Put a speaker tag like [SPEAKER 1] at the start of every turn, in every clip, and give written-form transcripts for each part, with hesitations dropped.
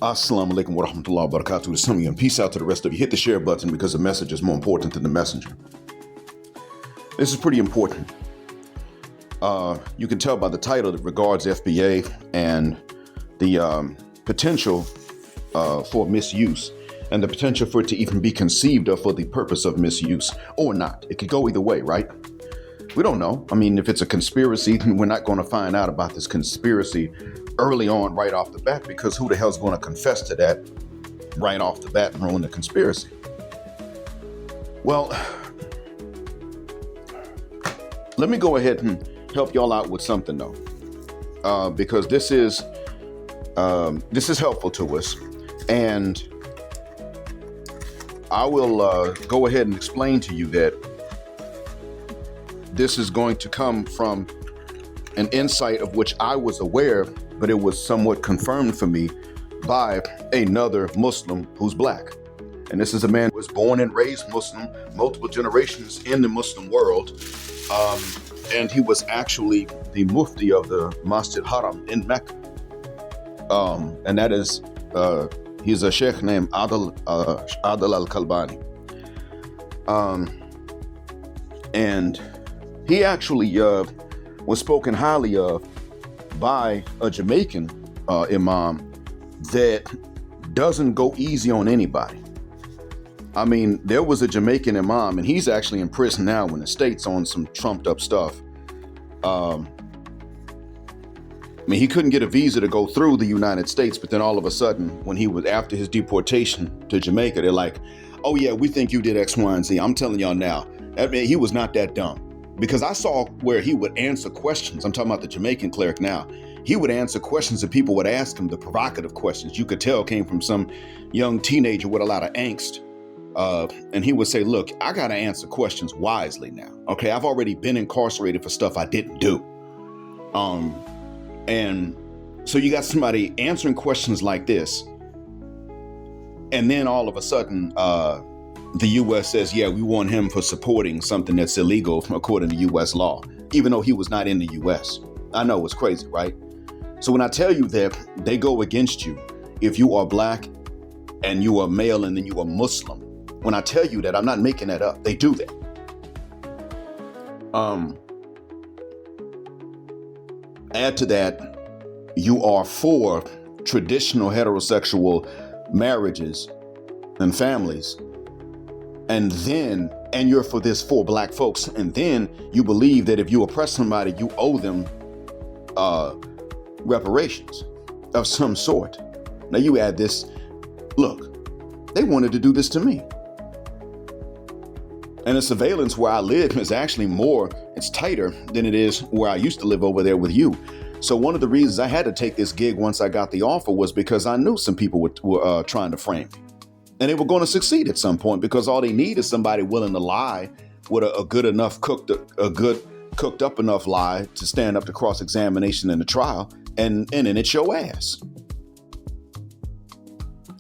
[SPEAKER 1] Assalamu alaikum wa rahmatullahi wa barakatuh to some of you, and peace out to the rest of you. Hit the share button because the message is more important than the messenger. This is pretty important. You can tell by the title that regards FBA and the potential for misuse and the potential for it to even be conceived of for the purpose of misuse or not. It could go either way, right? We don't know. I mean, if it's a conspiracy, then we're not going to find out about this conspiracy early on, right off the bat, because who the hell's going to confess to that right off the bat and ruin the conspiracy? Well, let me go ahead and help y'all out with something though, because this is helpful to us, and I will go ahead and explain to you that this is going to come from an insight of which I was aware, but it was somewhat confirmed for me by another Muslim who's black. And this is a man who was born and raised Muslim, multiple generations in the Muslim world. And he was actually the mufti of the Masjid Haram in Mecca. And that is, he's a sheikh named Al-Kalbani. And he actually was spoken highly of by a Jamaican imam that doesn't go easy on anybody. I mean, there was a Jamaican imam, and he's actually in prison now in the States on some trumped up stuff. I mean, he couldn't get a visa to go through the United States, but then all of a sudden, when he was after his deportation to Jamaica, they're like, oh yeah, we think you did X, Y, and Z. I'm telling y'all now, I mean, he was not that dumb. Because I saw where he would answer questions. I'm talking about the Jamaican cleric now. He would answer questions that people would ask him, the provocative questions you could tell came from some young teenager with a lot of angst. And he would say, look, I got to answer questions wisely now. Okay, I've already been incarcerated for stuff I didn't do. And so you got somebody answering questions like this. And then all of a sudden, the U.S. says, yeah, we want him for supporting something that's illegal according to U.S. law, even though he was not in the U.S. I know it's crazy, right? So when I tell you that they go against you, if you are black and you are male and then you are Muslim, when I tell you that, I'm not making that up. They do that. Add to that, you are for traditional heterosexual marriages and families. And you're for this for black folks. And then you believe that if you oppress somebody, you owe them reparations of some sort. Now you add this, look, they wanted to do this to me. And the surveillance where I live is actually it's tighter than it is where I used to live over there with you. So one of the reasons I had to take this gig once I got the offer was because I knew some people were trying to frame me. And they were going to succeed at some point because all they need is somebody willing to lie with a good cooked up enough lie to stand up to cross-examination in the trial, and then it's your ass.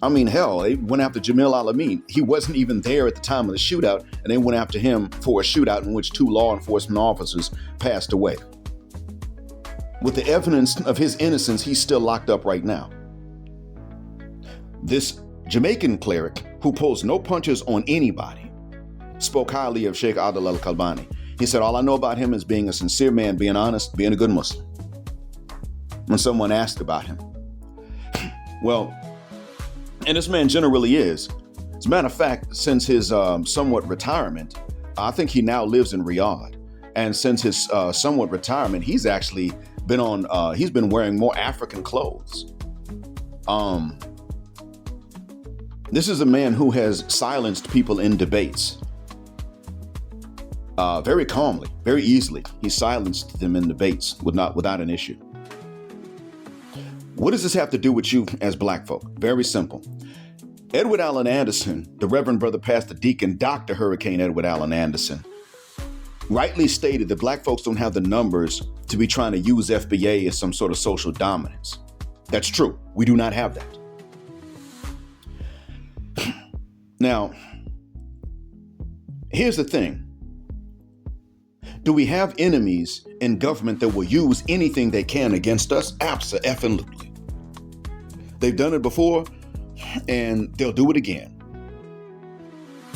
[SPEAKER 1] I mean, hell, they went after Jamil Al-Amin. He wasn't even there at the time of the shootout, and they went after him for a shootout in which 2 law enforcement officers passed away. With the evidence of his innocence, he's still locked up right now. This Jamaican cleric, who pulls no punches on anybody, spoke highly of Sheikh Al-Kalbani. He said, all I know about him is being a sincere man, being honest, being a good Muslim. When someone asked about him. Well, and this man generally is. As a matter of fact, since his somewhat retirement, I think he now lives in Riyadh. And since his somewhat retirement, he's actually been he's been wearing more African clothes. This is a man who has silenced people in debates very calmly, very easily. He silenced them in debates without an issue. What does this have to do with you as black folk? Very simple. Edward Allen Anderson, the Reverend Brother Pastor Deacon Dr. Hurricane Edward Allen Anderson, rightly stated that black folks don't have the numbers to be trying to use FBA as some sort of social dominance. That's true. We do not have that. Now, here's the thing. Do we have enemies in government that will use anything they can against us? Abso-effing-lutely. They've done it before, and they'll do it again.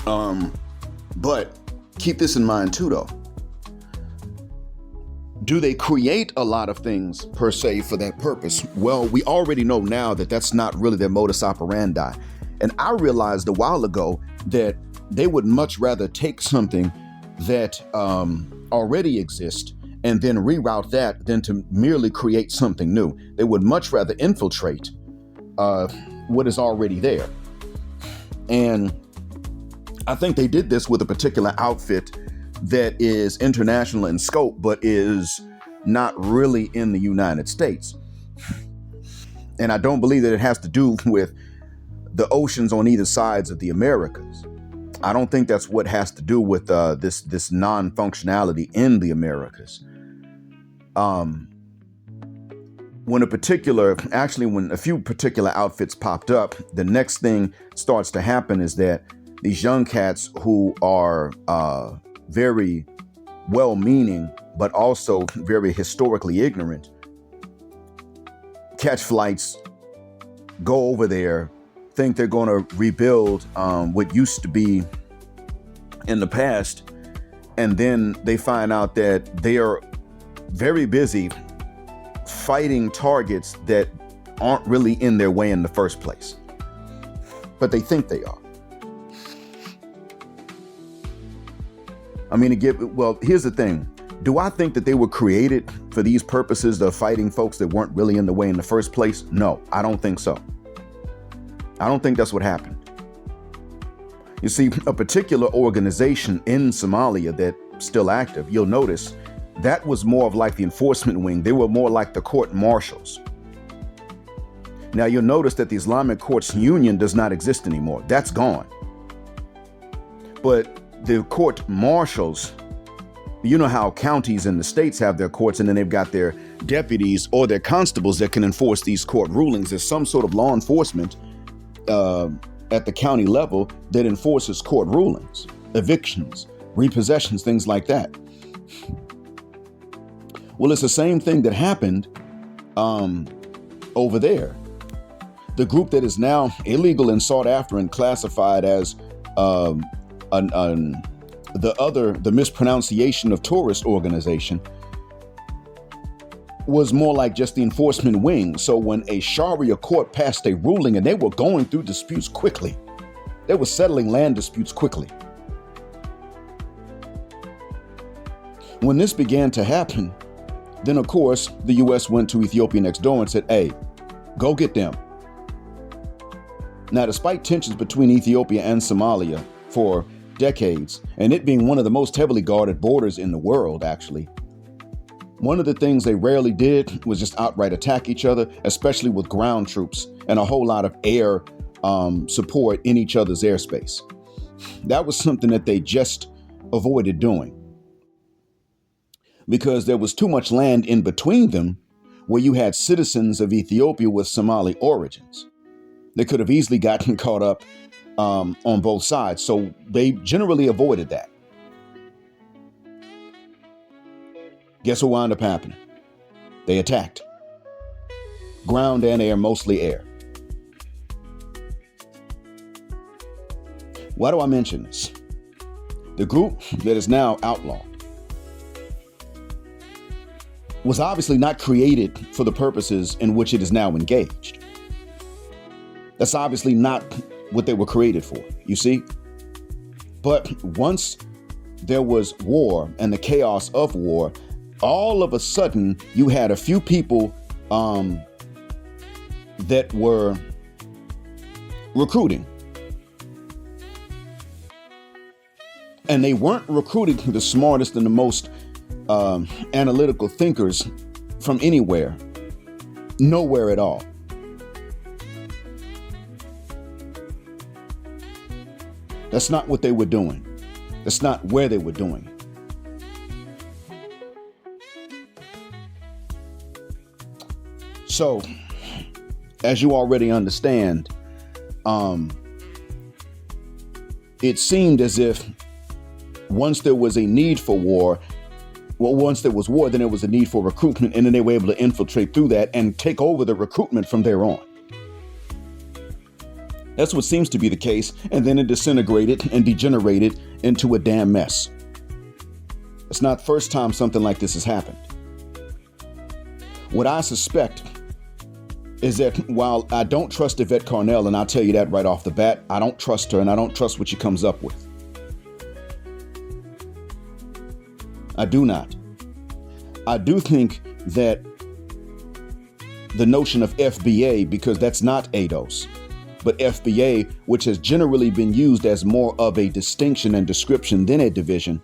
[SPEAKER 1] But keep this in mind too, though. Do they create a lot of things per se for that purpose? Well, we already know now that that's not really their modus operandi. And I realized a while ago that they would much rather take something that already exists and then reroute that than to merely create something new. They would much rather infiltrate what is already there. And I think they did this with a particular outfit that is international in scope, but is not really in the United States. And I don't believe that it has to do with the oceans on either sides of the Americas. I don't think that's what has to do with this non-functionality in the Americas. When a few particular outfits popped up, the next thing starts to happen is that these young cats who are very well-meaning, but also very historically ignorant, catch flights, go over there, think they're going to rebuild what used to be in the past, and then they find out that they are very busy fighting targets that aren't really in their way in the first place, but they think they are. I mean, here's the thing. Do I think that they were created for these purposes of fighting folks that weren't really in the way in the first place? No, I don't think so. I don't think that's what happened. You see, a particular organization in Somalia that's still active, you'll notice that was more of like the enforcement wing. They were more like the court martials. Now, you'll notice that the Islamic Courts Union does not exist anymore. That's gone. But the court marshals, you know how counties in the states have their courts, and then they've got their deputies or their constables that can enforce these court rulings. There's some sort of law enforcement at the county level that enforces court rulings, evictions, repossessions, things like that. Well, it's the same thing that happened over there. The group that is now illegal and sought after and classified as the mispronunciation of tourist organization was more like just the enforcement wing. So when a Sharia court passed a ruling and they were going through disputes quickly, they were settling land disputes quickly. When this began to happen, then of course the US went to Ethiopia next door and said, hey, go get them. Now, despite tensions between Ethiopia and Somalia for decades, and it being one of the most heavily guarded borders in the world, actually, one of the things they rarely did was just outright attack each other, especially with ground troops and a whole lot of air support in each other's airspace. That was something that they just avoided doing because there was too much land in between them where you had citizens of Ethiopia with Somali origins. They could have easily gotten caught up on both sides. So they generally avoided that. Guess what wound up happening? They attacked. Ground and air, mostly air. Why do I mention this? The group that is now outlawed was obviously not created for the purposes in which it is now engaged. That's obviously not what they were created for, you see? But once there was war and the chaos of war, all of a sudden you had a few people that were recruiting. And they weren't recruiting the smartest and the most analytical thinkers from anywhere, nowhere at all. That's not what they were doing. That's not where they were doing it. So, as you already understand, it seemed as if once there was a need for war, once there was war, then there was a need for recruitment, and then they were able to infiltrate through that and take over the recruitment from there on. That's what seems to be the case. And then it disintegrated and degenerated into a damn mess. It's not the first time something like this has happened. What I suspect is that while I don't trust Yvette Carnell, and I'll tell you that right off the bat, I don't trust her and I don't trust what she comes up with. I do not. I do think that the notion of FBA, because that's not ADOS, but FBA, which has generally been used as more of a distinction and description than a division,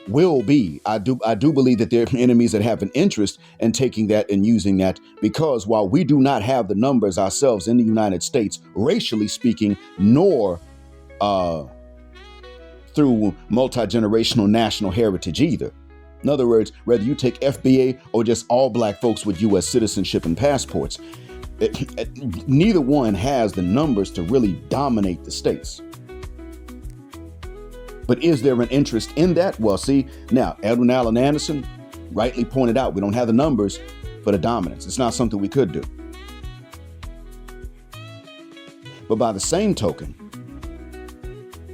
[SPEAKER 1] will be. I do believe that there are enemies that have an interest in taking that and using that, because while we do not have the numbers ourselves in the United States, racially speaking, nor through multi-generational national heritage either. In other words, whether you take FBA or just all black folks with U.S. citizenship and passports, neither one has the numbers to really dominate the states. But is there an interest in that? Well, see, now, Edwin Allen Anderson rightly pointed out, we don't have the numbers for the dominance. It's not something we could do. But by the same token,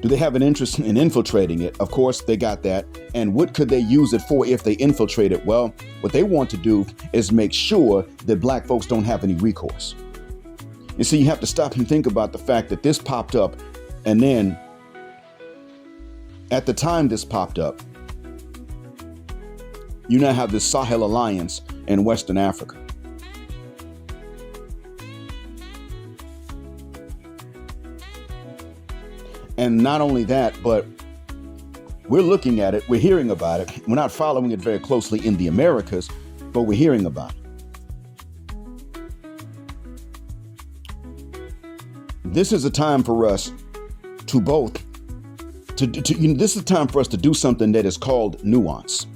[SPEAKER 1] do they have an interest in infiltrating it? Of course, they got that. And what could they use it for if they infiltrate it? Well, what they want to do is make sure that black folks don't have any recourse. You see, you have to stop and think about the fact that this popped up, and then at the time this popped up, you now have this Sahel alliance in Western Africa. And not only that, but we're looking at it, we're hearing about it. We're not following it very closely in the Americas, but we're hearing about it. This is a time for us to both, this is a time for us to do something that is called nuance.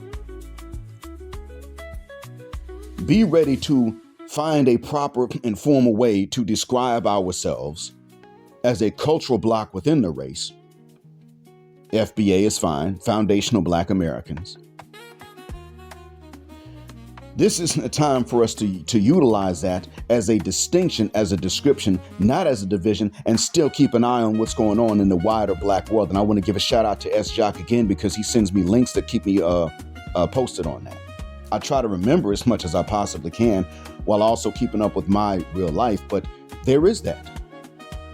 [SPEAKER 1] Be ready to find a proper and formal way to describe ourselves as a cultural block within the race. FBA is fine, foundational Black Americans. This is a time for us to utilize that as a distinction, as a description, not as a division, and still keep an eye on what's going on in the wider Black world. And I want to give a shout out to S. Jock again, because he sends me links that keep me posted on that. I try to remember as much as I possibly can while also keeping up with my real life, but there is that.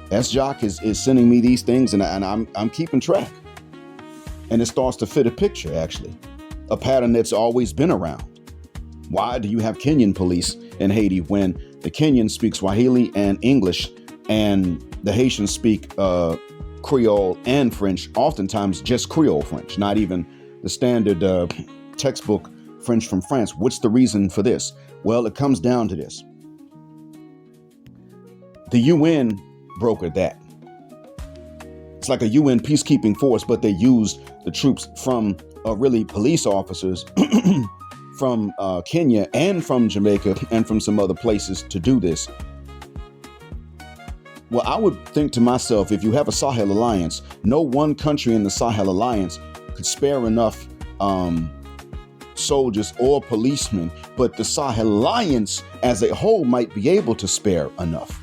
[SPEAKER 1] S. Jock is sending me these things, and I'm keeping track. And it starts to fit a picture, actually, a pattern that's always been around. Why do you have Kenyan police in Haiti when the Kenyan speak Swahili and English, and the Haitians speak Creole and French, oftentimes just Creole French, not even the standard textbook French from France? What's the reason for this? Well, it comes down to this. The UN brokered that. It's like a UN peacekeeping force, but they used the troops from really police officers from Kenya and from Jamaica and from some other places to do this. Well, I would think to myself, if you have a Sahel alliance, no one country in the Sahel alliance could spare enough soldiers or policemen, but the Sahel alliance as a whole might be able to spare enough.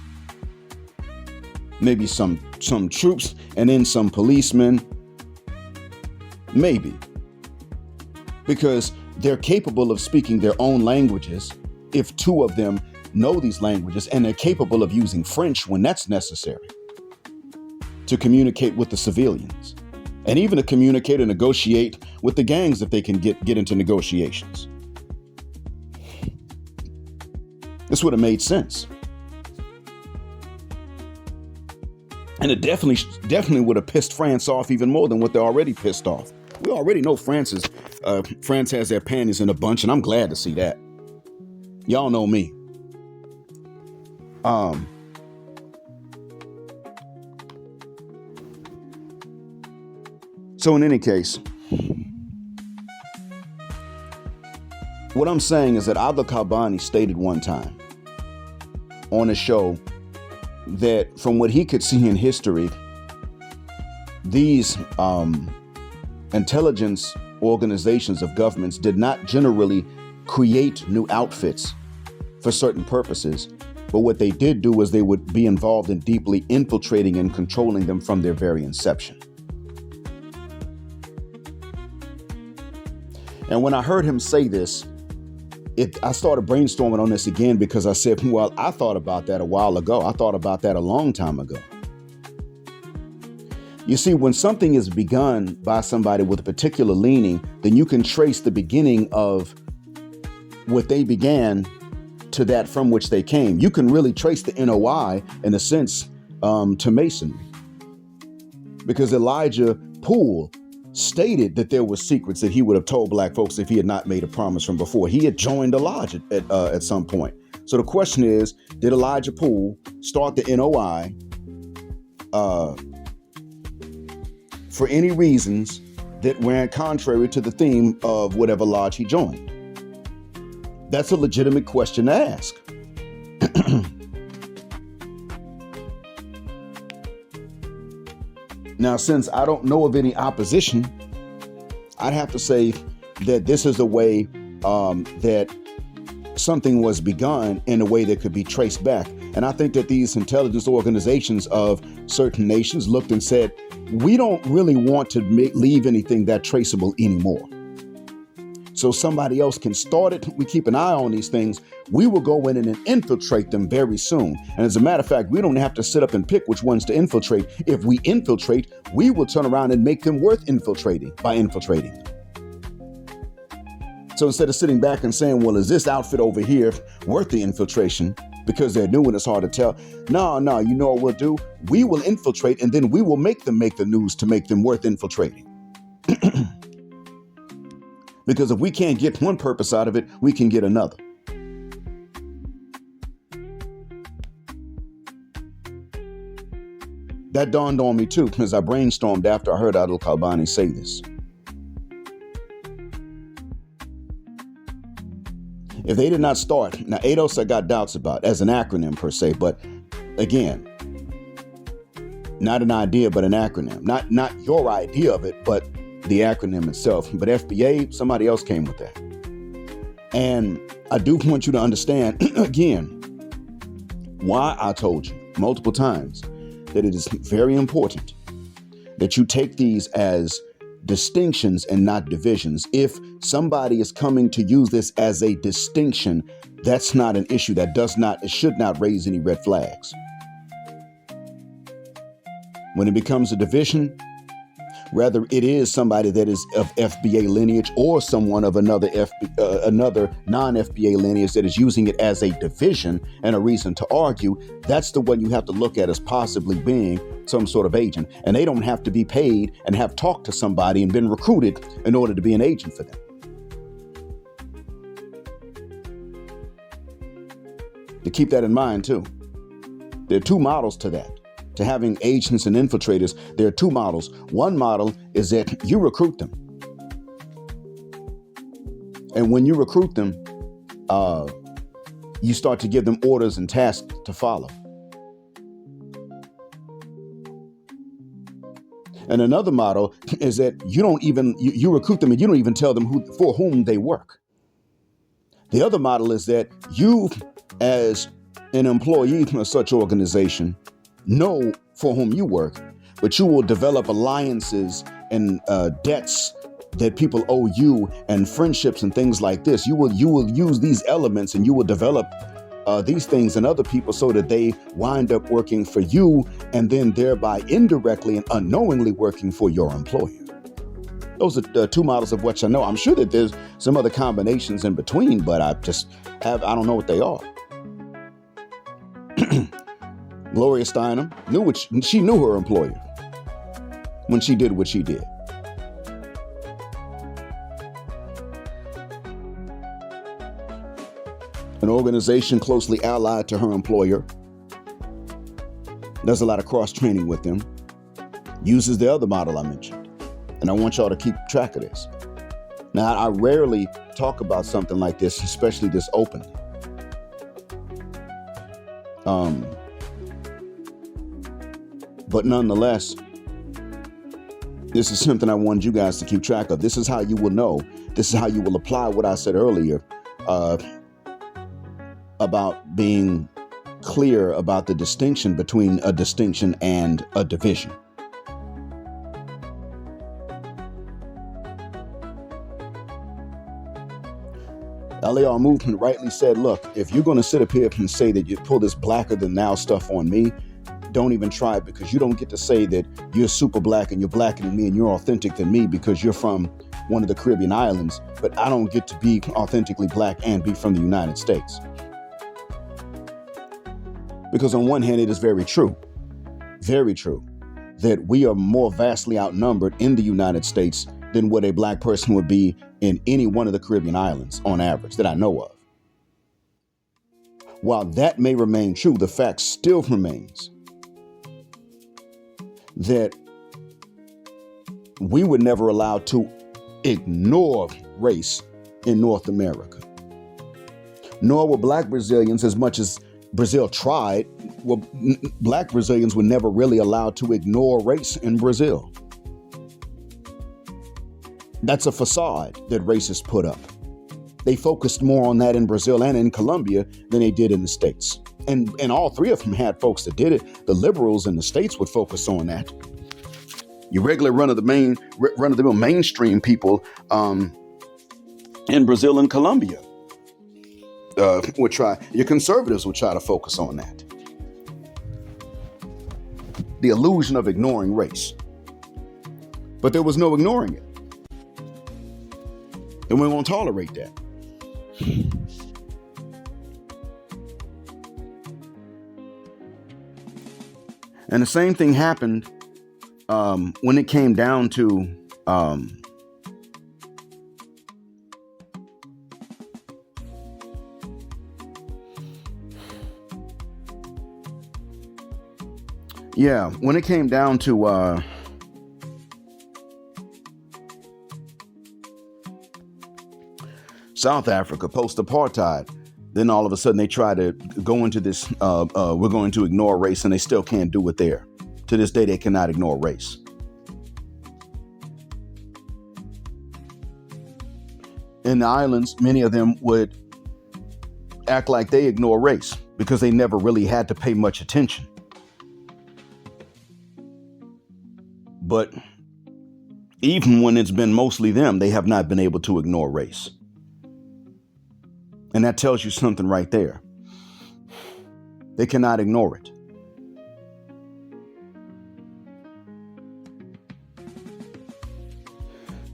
[SPEAKER 1] Maybe some troops and then some policemen. Maybe. Because they're capable of speaking their own languages if two of them know these languages, and they're capable of using French when that's necessary to communicate with the civilians, and even to communicate and negotiate with the gangs if they can get into negotiations. This would have made sense. And it definitely would have pissed France off even more than what they're already pissed off. We already know France has their panties in a bunch, and I'm glad to see that. Y'all know me. So in any case, what I'm saying is that Al-Kalbani stated one time on a show that from what he could see in history, these intelligence organizations of governments did not generally create new outfits for certain purposes, But what they did do was they would be involved in deeply infiltrating and controlling them from their very inception. And when I heard him say this, I started brainstorming on this again because I said, well, I thought about that a while ago. I thought about that a long time ago. You see, when something is begun by somebody with a particular leaning, then you can trace the beginning of what they began to that from which they came. You can really trace the NOI, in a sense, to Masonry. Because Elijah Poole stated that there were secrets that he would have told black folks if he had not made a promise from before. He had joined the lodge at some point. So the question is, did Elijah Poole start the NOI for any reasons that ran contrary to the theme of whatever lodge he joined? That's a legitimate question to ask. Now, since I don't know of any opposition, I'd have to say that this is a way that something was begun in a way that could be traced back. And I think that these intelligence organizations of certain nations looked and said, we don't really want to leave anything that traceable anymore. So somebody else can start it. We keep an eye on these things. We will go in and infiltrate them very soon. And as a matter of fact, we don't have to sit up and pick which ones to infiltrate. If we infiltrate, we will turn around and make them worth infiltrating by infiltrating. So instead of sitting back and saying, well, is this outfit over here worth the infiltration? Because they're new and it's hard to tell. No, you know what we'll do? We will infiltrate and then we will make them make the news to make them worth infiltrating. Because if we can't get one purpose out of it, we can get another. That dawned on me too, as I brainstormed after I heard Al-Kalbani say this. If they did not start, now ADOS I got doubts about as an acronym per se, but again, not an idea, but an acronym. Not your idea of it, but the acronym itself. But FBA, somebody else came with that. And I do want you to understand, again, why I told you multiple times that it is very important that you take these as distinctions and not divisions. If somebody is coming to use this as a distinction, that's not an issue. It should not raise any red flags. When it becomes a division, whether it is somebody that is of FBA lineage or someone of another non-FBA lineage that is using it as a division and a reason to argue, that's the one you have to look at as possibly being some sort of agent. And they don't have to be paid and have talked to somebody and been recruited in order to be an agent for them. To keep that in mind too. There are two models to that. To having agents and infiltrators, there are two models. One model is that you recruit them. And when you recruit them, you start to give them orders and tasks to follow. And another model is that you recruit them and you don't even tell them for whom they work. The other model is that you, as an employee of such organization, know for whom you work, but you will develop alliances and debts that people owe you and friendships and things like this. You will use these elements and you will develop these things in other people so that they wind up working for you and then thereby indirectly and unknowingly working for your employer. Those are the two models of which I know. I'm sure that there's some other combinations in between, but I don't know what they are. Gloria Steinem she knew her employer when she did what she did. An organization closely allied to her employer does a lot of cross-training with them, uses the other model I mentioned. And I want y'all to keep track of this. Now, I rarely talk about something like this, especially this openly. But nonetheless, this is something I wanted you guys to keep track of. This is how you will know. This is how you will apply what I said earlier about being clear about the distinction between a distinction and a division. The LBRY movement rightly said, look, if you're going to sit up here and say that you pull this blacker than thou stuff on me, don't even try it, because you don't get to say that you're super black and you're blacker than me and you're authentic than me because you're from one of the Caribbean islands, but I don't get to be authentically black and be from the United States. Because on one hand, it is very true, that we are more vastly outnumbered in the United States than what a black person would be in any one of the Caribbean islands on average that I know of. While that may remain true, the fact still remains that we were never allowed to ignore race in North America. Nor were black Brazilians, as much as Brazil tried, black Brazilians were never really allowed to ignore race in Brazil. That's a facade that racists put up. They focused more on that in Brazil and in Colombia than they did in the States. And all three of them had folks that did it. The liberals in the States would focus on that. Your regular run-of-the-mill mainstream people in Brazil and Colombia would try. Your conservatives would try to focus on that. The illusion of ignoring race. But there was no ignoring it. And we won't tolerate that. And the same thing happened when it came down to when it came down to South Africa post-apartheid. Then all of a sudden they try to go into this, we're going to ignore race, and they still can't do it there. To this day, they cannot ignore race. In the islands, many of them would act like they ignore race because they never really had to pay much attention. But even when it's been mostly them, they have not been able to ignore race. And that tells you something right there. They cannot ignore it.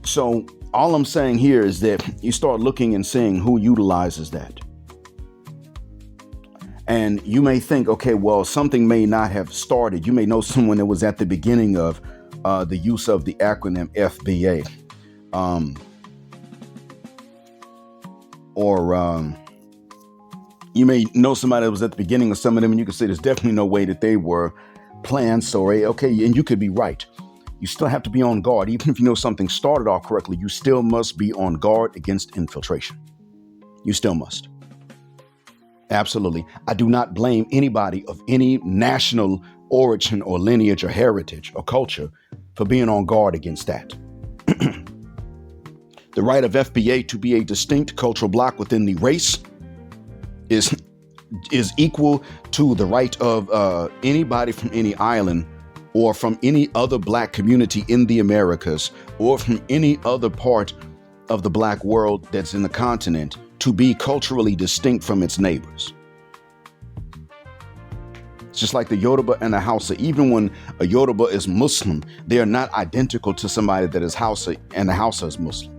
[SPEAKER 1] So all I'm saying here is that you start looking and seeing who utilizes that. And you may think, okay, well, something may not have started. You may know someone that was at the beginning of the use of the acronym FBA. You may know somebody that was at the beginning of some of them, and you can say there's definitely no way that they were planned. Sorry. Okay. And you could be right. You still have to be on guard. Even if you know something started off correctly, you still must be on guard against infiltration. You still must. Absolutely. I do not blame anybody of any national origin or lineage or heritage or culture for being on guard against that. The right of FBA to be a distinct cultural block within the race is equal to the right of anybody from any island or from any other black community in the Americas or from any other part of the black world that's in the continent to be culturally distinct from its neighbors. It's just like the Yoruba and the Hausa. Even when a Yoruba is Muslim, they are not identical to somebody that is Hausa and the Hausa is Muslim.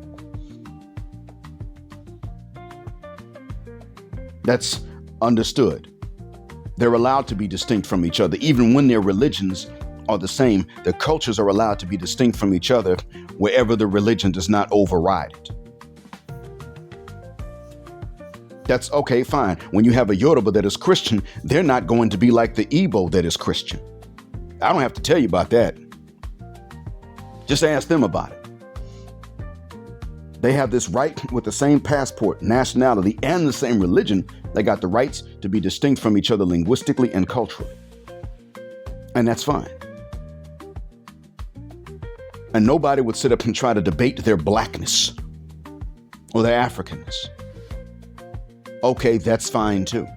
[SPEAKER 1] That's understood. They're allowed to be distinct from each other. Even when their religions are the same, their cultures are allowed to be distinct from each other wherever the religion does not override it. That's okay, fine. When you have a Yoruba that is Christian, they're not going to be like the Igbo that is Christian. I don't have to tell you about that. Just ask them about it. They have this right with the same passport, nationality, and the same religion. They got the rights to be distinct from each other linguistically and culturally. And that's fine. And nobody would sit up and try to debate their blackness or their Africanness. Okay, that's fine too.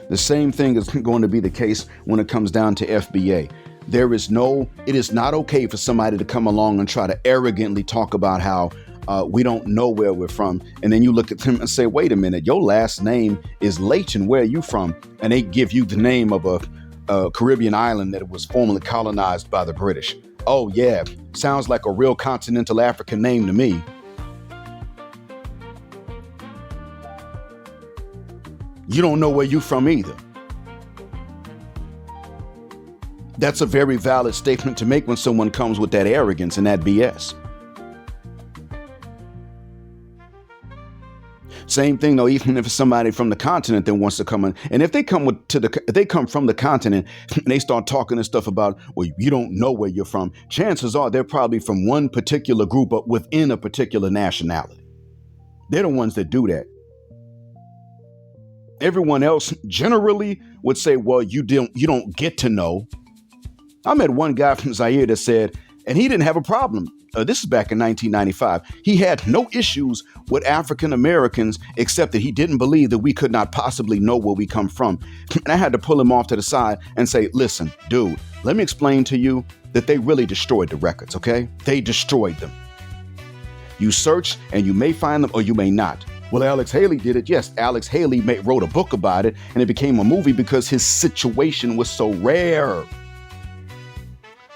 [SPEAKER 1] The same thing is going to be the case when it comes down to FBA. It is not okay for somebody to come along and try to arrogantly talk about how we don't know where we're from. And then you look at them and say, wait a minute, your last name is Leighton. Where are you from? And they give you the name of a Caribbean island that was formerly colonized by the British. Oh, yeah. Sounds like a real continental African name to me. You don't know where you're from either. That's a very valid statement to make when someone comes with that arrogance and that BS. Same thing though, even if it's somebody from the continent that wants to come in, and if they come from the continent and they start talking and stuff about, well, you don't know where you're from, chances are they're probably from one particular group but within a particular nationality. They're the ones that do that. Everyone else generally would say, well, you don't get to know. I met one guy from Zaire that said, and he didn't have a problem. This is back in 1995. He had no issues with African Americans, except that he didn't believe that we could not possibly know where we come from. And I had to pull him off to the side and say, listen, dude, let me explain to you that they really destroyed the records, okay? They destroyed them. You search and you may find them or you may not. Well, Alex Haley did it. Yes, Alex Haley wrote a book about it and it became a movie because his situation was so rare.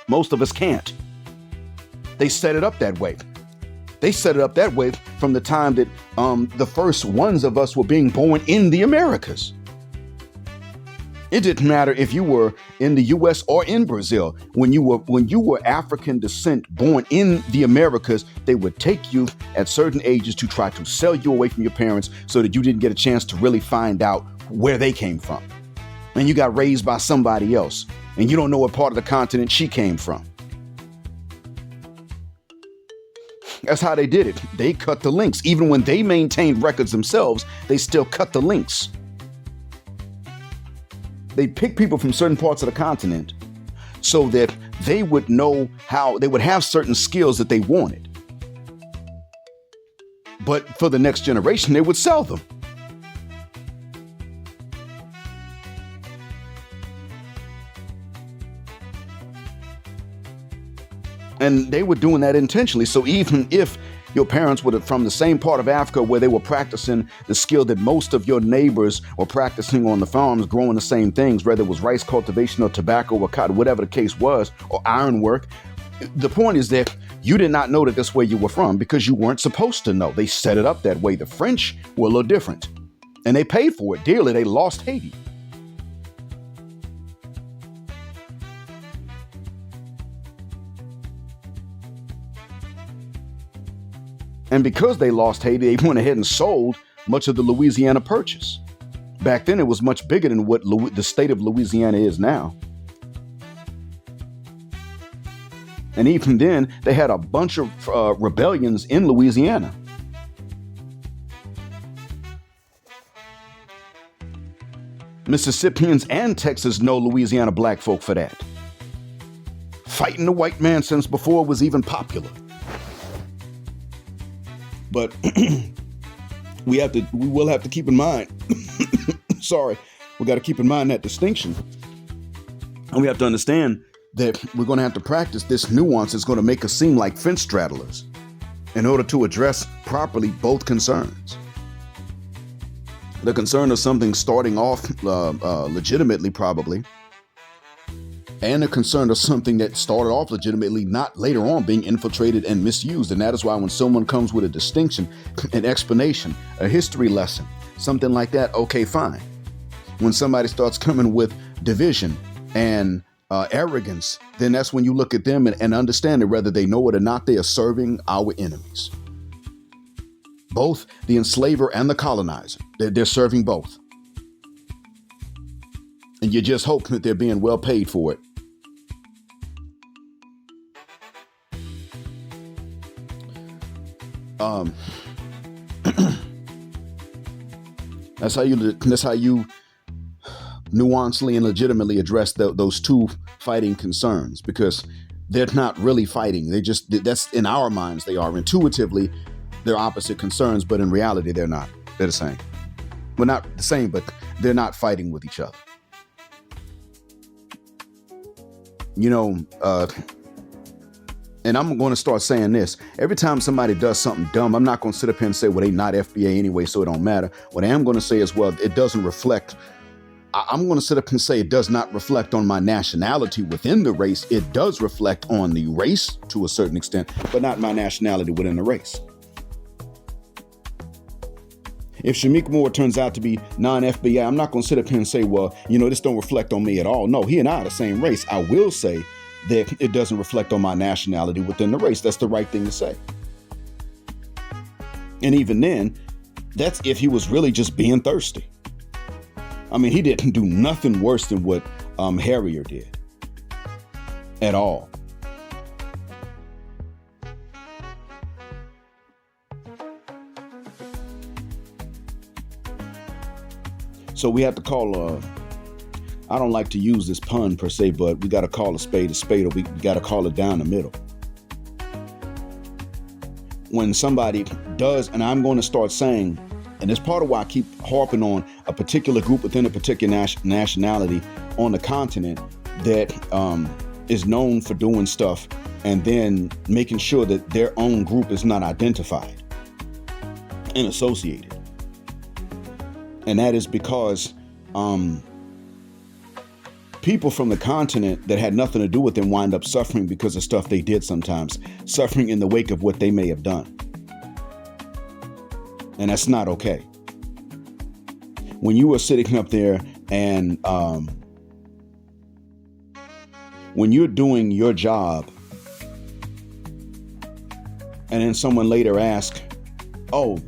[SPEAKER 1] Most of us can't. They set it up that way. They set it up that way from the time that the first ones of us were being born in the Americas. It didn't matter if you were in the U.S. or in Brazil. When you were African descent born in the Americas, they would take you at certain ages to try to sell you away from your parents so that you didn't get a chance to really find out where they came from. And you got raised by somebody else, and you don't know what part of the continent she came from. That's how they did it. They cut the links. Even when they maintained records themselves, they still cut the links. They pick people from certain parts of the continent so that they would know how they would have certain skills that they wanted. But for the next generation, they would sell them. And they were doing that intentionally. So even if your parents were from the same part of Africa where they were practicing the skill that most of your neighbors were practicing on the farms, growing the same things, whether it was rice cultivation or tobacco or cotton, whatever the case was, or ironwork. The point is that you did not know that that's where you were from because you weren't supposed to know. They set it up that way. The French were a little different and they paid for it dearly. They lost Haiti. And because they lost Haiti, they went ahead and sold much of the Louisiana Purchase. Back then, it was much bigger than what the state of Louisiana is now. And even then, they had a bunch of rebellions in Louisiana. Mississippians and Texas know Louisiana black folk for that. Fighting the white man since before it was even popular. But we will have to keep in mind, we got to keep in mind that distinction. And we have to understand that we're going to have to practice this nuance. It's going to make us seem like fence straddlers in order to address properly both concerns. The concern of something starting off legitimately, probably, and the concern of something that started off legitimately, not later on being infiltrated and misused. And that is why when someone comes with a distinction, an explanation, a history lesson, something like that, okay, fine. When somebody starts coming with division and arrogance, then that's when you look at them and understand that whether they know it or not, they are serving our enemies. Both the enslaver and the colonizer, they're serving both. And you just hope that they're being well paid for it. That's how you nuancely and legitimately address those two fighting concerns, because they're not really fighting. That's in our minds, they are. Intuitively, they're opposite concerns, but in reality, they're not. They're the same. Well, not the same, but they're not fighting with each other. You know, and I'm going to start saying this. Every time somebody does something dumb, I'm not going to sit up here and say, well, they not FBA anyway, so it don't matter. What I am going to say is, well, it doesn't reflect. I'm going to sit up and say it does not reflect on my nationality within the race. It does reflect on the race to a certain extent, but not my nationality within the race. If Shamik Moore turns out to be non-FBA, I'm not going to sit up here and say, well, you know, this don't reflect on me at all. No, he and I are the same race. I will say that it doesn't reflect on my nationality within the race. That's the right thing to say. And even then, that's if he was really just being thirsty. I mean, he didn't do nothing worse than what Harrier did at all. So we have to call, I don't like to use this pun per se, but we got to call a spade, or we got to call it down the middle. When somebody does, and I'm going to start saying, and it's part of why I keep harping on a particular group within a particular nationality on the continent that is known for doing stuff and then making sure that their own group is not identified and associated. And that is because people from the continent that had nothing to do with them wind up suffering because of stuff they did sometimes, suffering in the wake of what they may have done. And that's not okay. When you are sitting up there and when you're doing your job and then someone later asks, oh,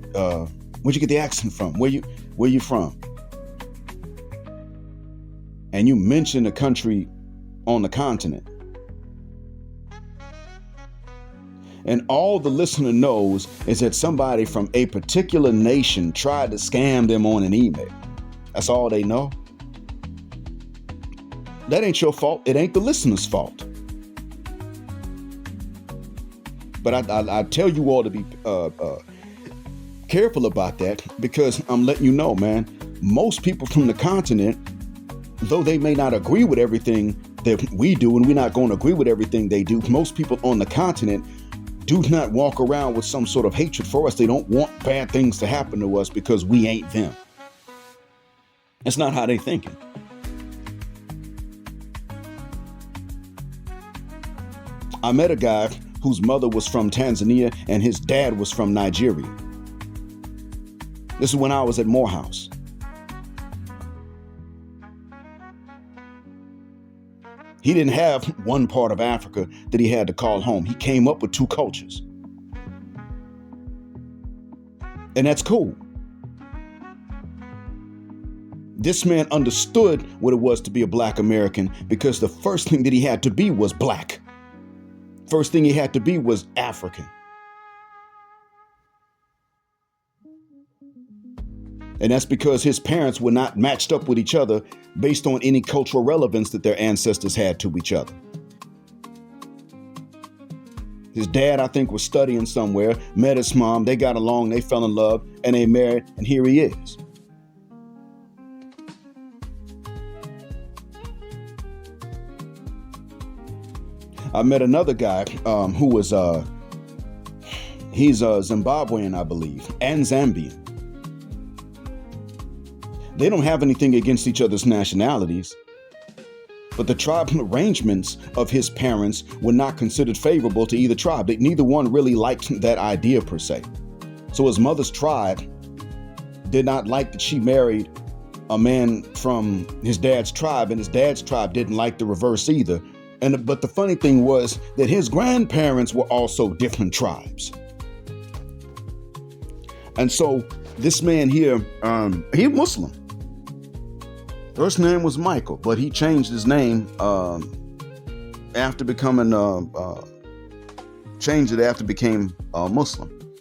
[SPEAKER 1] where'd you get the accent from? Where you from? And you mention a country on the continent. And all the listener knows is that somebody from a particular nation tried to scam them on an email. That's all they know. That ain't your fault. It ain't the listener's fault. But I tell you all to be careful about that, because I'm letting you know, man, most people from the continent, though they may not agree with everything that we do, and we're not going to agree with everything they do, most people on the continent do not walk around with some sort of hatred for us. They don't want bad things to happen to us because we ain't them. That's not how they thinking. I met a guy whose mother was from Tanzania and his dad was from Nigeria. This is when I was at Morehouse. He didn't have one part of Africa that he had to call home. He came up with two cultures. And that's cool. This man understood what it was to be a black American, because the first thing that he had to be was black. First thing he had to be was African. And that's because his parents were not matched up with each other based on any cultural relevance that their ancestors had to each other. His dad, I think, was studying somewhere, met his mom, they got along, they fell in love, and they married, and here he is. I met another guy who was, he's a Zimbabwean, I believe, and Zambian. They don't have anything against each other's nationalities, but the tribal arrangements of his parents were not considered favorable to either tribe. Neither one really liked that idea per se. So his mother's tribe did not like that she married a man from his dad's tribe, and his dad's tribe didn't like the reverse either. But the funny thing was that his grandparents were also different tribes. And so this man here, he's Muslim. First name was Michael, but he changed his name after becoming became Muslim.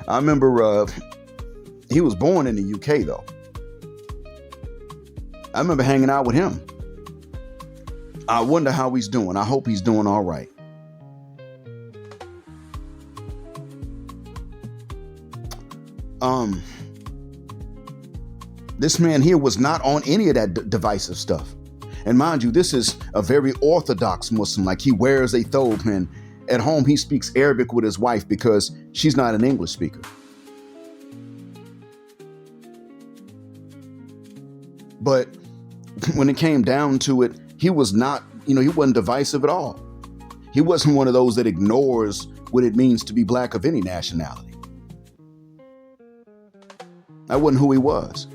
[SPEAKER 1] I remember he was born in the UK though. I remember hanging out with him. I wonder how he's doing. I hope he's doing all right. um, this man here was not on any of that divisive stuff. And mind you, this is a very orthodox Muslim. Like, he wears a thobe, and at home he speaks Arabic with his wife because she's not an English speaker. But when it came down to it, he was not, he wasn't divisive at all. He wasn't one of those that ignores what it means to be black of any nationality. That wasn't who he was.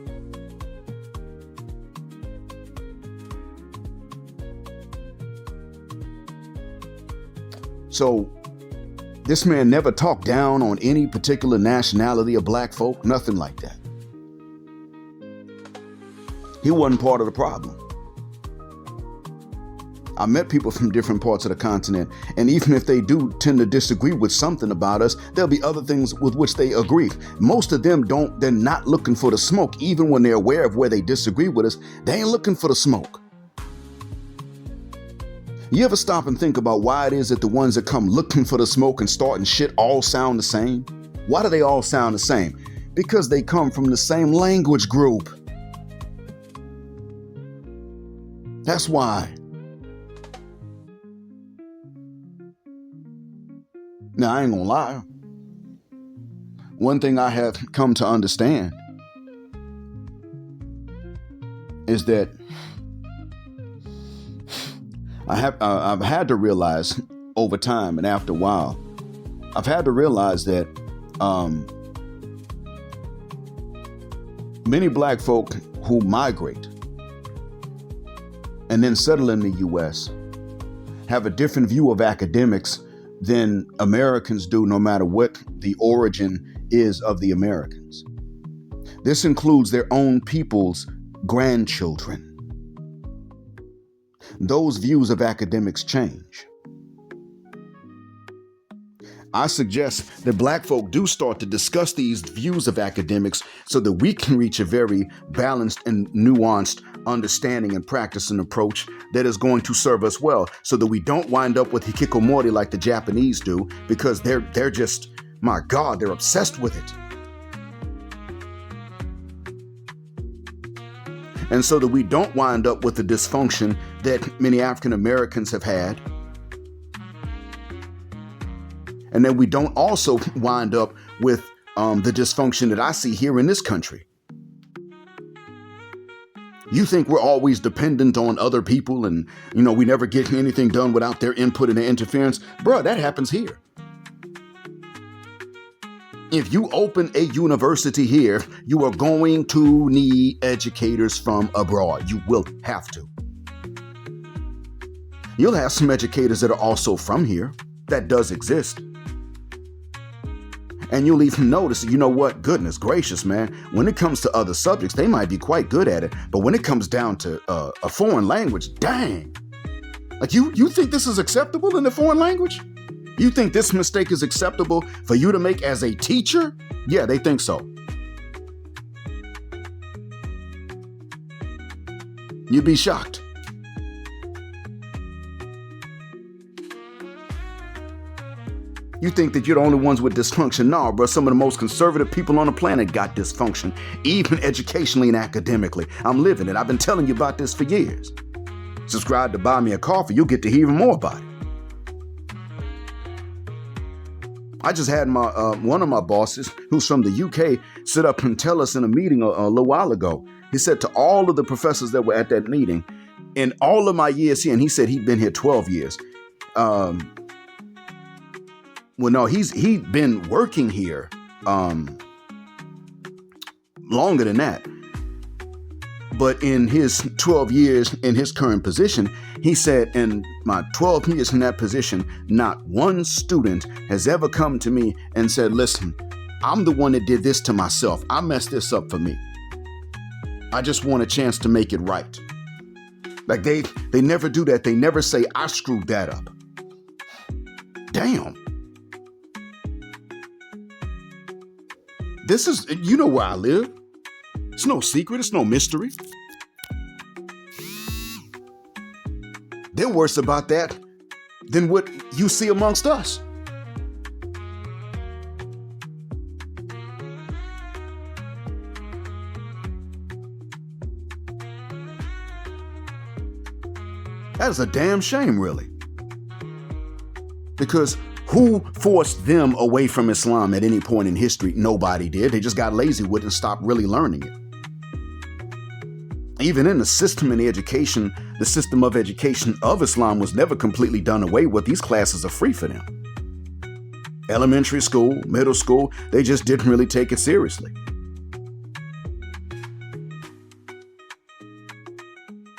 [SPEAKER 1] So this man never talked down on any particular nationality of black folk, nothing like that. He wasn't part of the problem. I met people from different parts of the continent, and even if they do tend to disagree with something about us, there'll be other things with which they agree. Most of them they're not looking for the smoke. Even when they're aware of where they disagree with us, they ain't looking for the smoke. You ever stop and think about why it is that the ones that come looking for the smoke and starting shit all sound the same? Why do they all sound the same? Because they come from the same language group. That's why. Now, I ain't gonna lie. One thing I have come to understand is that I've had to realize over time, and after a while, I've had to realize that many black folk who migrate and then settle in the U.S. have a different view of academics than Americans do, no matter what the origin is of the Americans. This includes their own people's grandchildren. Those views of academics change. I suggest that black folk do start to discuss these views of academics so that we can reach a very balanced and nuanced understanding and practice and approach that is going to serve us well, so that we don't wind up with hikikomori like the Japanese do, because they're just, my God, they're obsessed with it. And so that we don't wind up with the dysfunction that many African Americans have had. And that we don't also wind up with the dysfunction that I see here in this country. You think we're always dependent on other people and, we never get anything done without their input and their interference? Bruh, that happens here. If you open a university here, you are going to need educators from abroad. You will have to. You'll have some educators that are also from here. That does exist. And you'll even notice, goodness gracious, man, when it comes to other subjects, they might be quite good at it. But when it comes down to a foreign language, dang. Like, you think this is acceptable in a foreign language? You think this mistake is acceptable for you to make as a teacher? Yeah, they think so. You'd be shocked. You think that you're the only ones with dysfunction. No, bro, some of the most conservative people on the planet got dysfunction, even educationally and academically. I'm living it. I've been telling you about this for years. Subscribe to Buy Me a Coffee. You'll get to hear even more about it. I just had one of my bosses, who's from the UK, sit up and tell us in a meeting a little while ago. He said to all of the professors that were at that meeting, in all of my years here, and he said he'd been here 12 years. He'd been working here longer than that. But in his 12 years in his current position, he said, in my 12 years in that position, not one student has ever come to me and said, listen, I'm the one that did this to myself. I messed this up for me. I just want a chance to make it right. Like they never do that. They never say, I screwed that up. Damn. This is, where I live. It's no secret. It's no mystery. They're worse about that than what you see amongst us. That is a damn shame, really. Because who forced them away from Islam at any point in history? Nobody did. They just got lazy with it and stopped really learning it. Even in the system of education of Islam was never completely done away with. These classes are free for them. Elementary school, middle school, they just didn't really take it seriously.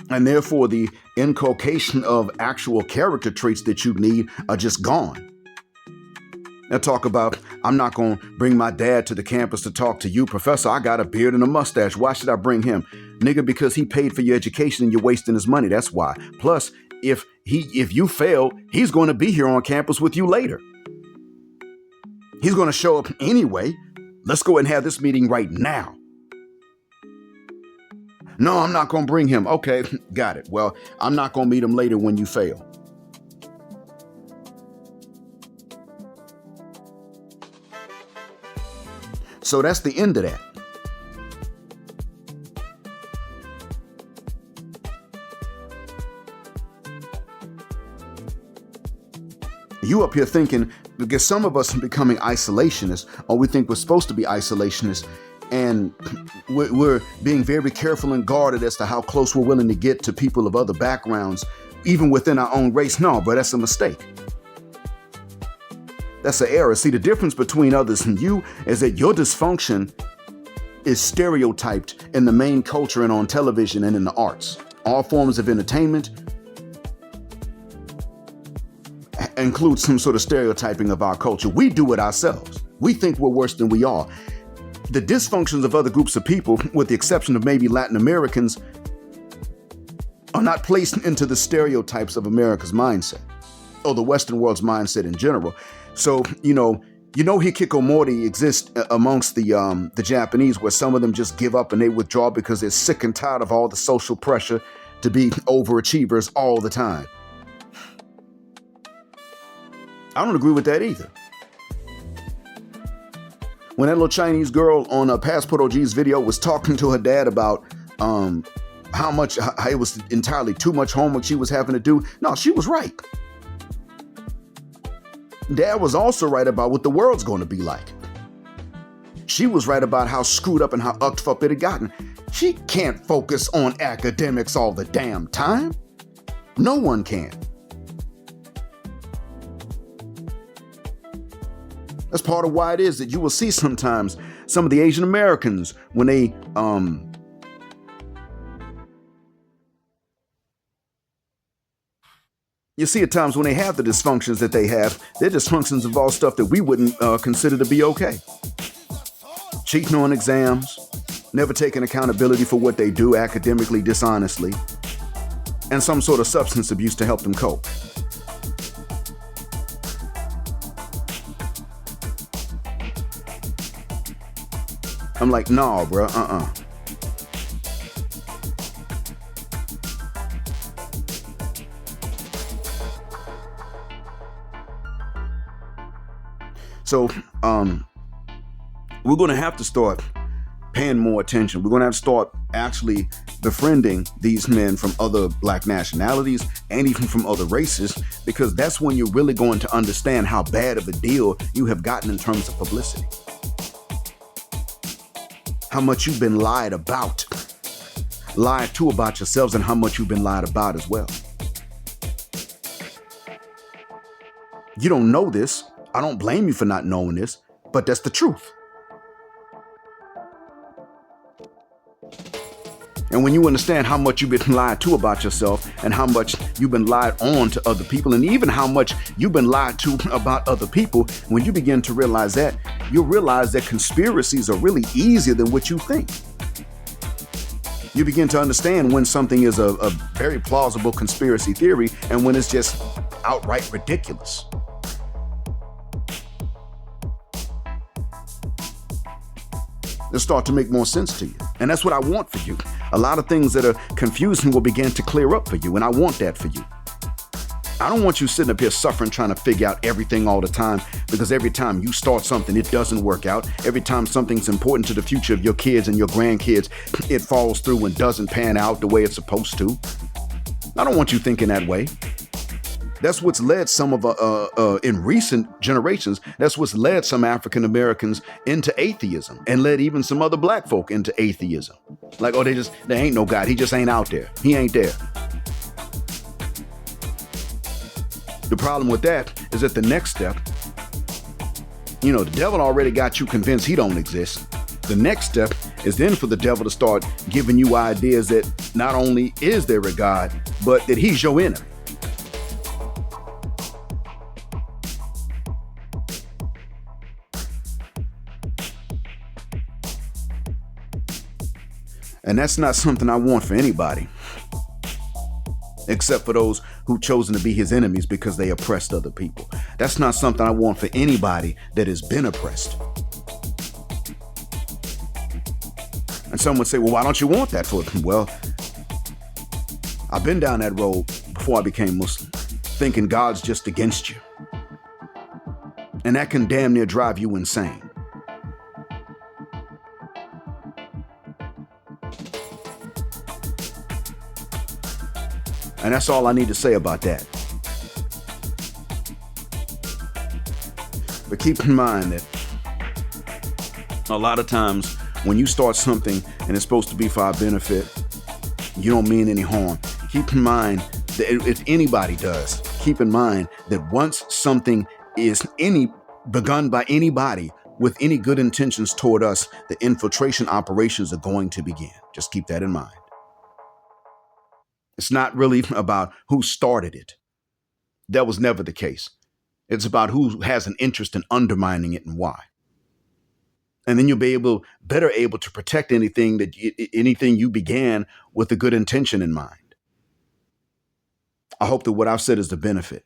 [SPEAKER 1] And therefore, the inculcation of actual character traits that you need are just gone. Now talk about, I'm not going to bring my dad to the campus to talk to you, Professor. I got a beard and a mustache. Why should I bring him? Nigga, because he paid for your education and you're wasting his money. That's why. Plus, if you fail, he's going to be here on campus with you later. He's going to show up anyway. Let's go and have this meeting right now. No, I'm not going to bring him. Okay, got it. Well, I'm not going to meet him later when you fail. So that's the end of that. You up here thinking, because some of us are becoming isolationists, or we think we're supposed to be isolationists, and we're being very careful and guarded as to how close we're willing to get to people of other backgrounds, even within our own race. No, but that's a mistake. That's an error. See, the difference between others and you is that your dysfunction is stereotyped in the main culture and on television and in the arts. All forms of entertainment include some sort of stereotyping of our culture. We do it ourselves. We think we're worse than we are. The dysfunctions of other groups of people, with the exception of maybe Latin Americans, are not placed into the stereotypes of America's mindset or the Western world's mindset in general. So, you know hikikomori exists amongst the Japanese, where some of them just give up and they withdraw because they're sick and tired of all the social pressure to be overachievers all the time. I don't agree with that either. When that little Chinese girl on Passport OG's video was talking to her dad about how it was entirely too much homework she was having to do, no, she was right. Dad was also right about what the world's going to be like. She was right about how screwed up and how ucked up it had gotten. She can't focus on academics all the damn time. No one can. That's part of why it is that you will see sometimes some of the Asian Americans when they you see at times when they have the dysfunctions that they have, their dysfunctions involve stuff that we wouldn't consider to be okay. Cheating on exams, never taking accountability for what they do academically, dishonestly, and some sort of substance abuse to help them cope. I'm like, nah, bro, So, we're going to have to start paying more attention. We're going to have to start actually befriending these men from other black nationalities and even from other races, because that's when you're really going to understand how bad of a deal you have gotten in terms of publicity. How much you've been lied to about yourselves, and how much you've been lied about as well. You don't know this. I don't blame you for not knowing this, but that's the truth. And when you understand how much you've been lied to about yourself, and how much you've been lied on to other people, and even how much you've been lied to about other people, when you begin to realize that, you'll realize that conspiracies are really easier than what you think. You begin to understand when something is a very plausible conspiracy theory and when it's just outright ridiculous. They'll start to make more sense to you. And that's what I want for you. A lot of things that are confusing will begin to clear up for you, and I want that for you. I don't want you sitting up here suffering trying to figure out everything all the time, because every time you start something, it doesn't work out. Every time something's important to the future of your kids and your grandkids, it falls through and doesn't pan out the way it's supposed to. I don't want you thinking that way. That's what's led some of, in recent generations, that's what's led some African Americans into atheism and led even some other black folk into atheism. Like, oh, there ain't no God. He just ain't out there. He ain't there. The problem with that is that the next step, the devil already got you convinced he don't exist. The next step is then for the devil to start giving you ideas that not only is there a God, but that he's your enemy. And that's not something I want for anybody, except for those who've chosen to be his enemies because they oppressed other people. That's not something I want for anybody that has been oppressed. And some would say, well, why don't you want that for them? Well, I've been down that road before I became Muslim, thinking God's just against you. And that can damn near drive you insane. And that's all I need to say about that. But keep in mind that a lot of times when you start something and it's supposed to be for our benefit, you don't mean any harm. Keep in mind that if anybody does, keep in mind that once something is begun by anybody with any good intentions toward us, the infiltration operations are going to begin. Just keep that in mind. It's not really about who started it. That was never the case. It's about who has an interest in undermining it and why. And then you'll be better able to protect anything you began with a good intention in mind. I hope that what I've said is the benefit.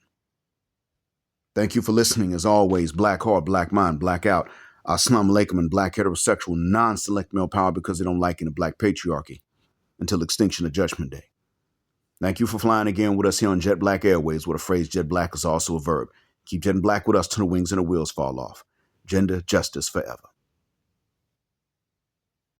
[SPEAKER 1] Thank you for listening. As always, black heart, black mind, black out. Assalamu alaikum, and black heterosexual non-select male power because they don't like in the black patriarchy until extinction of Judgment Day. Thank you for flying again with us here on Jet Black Airways, where the phrase jet black is also a verb. Keep jetting black with us till the wings and the wheels fall off. Gender justice forever.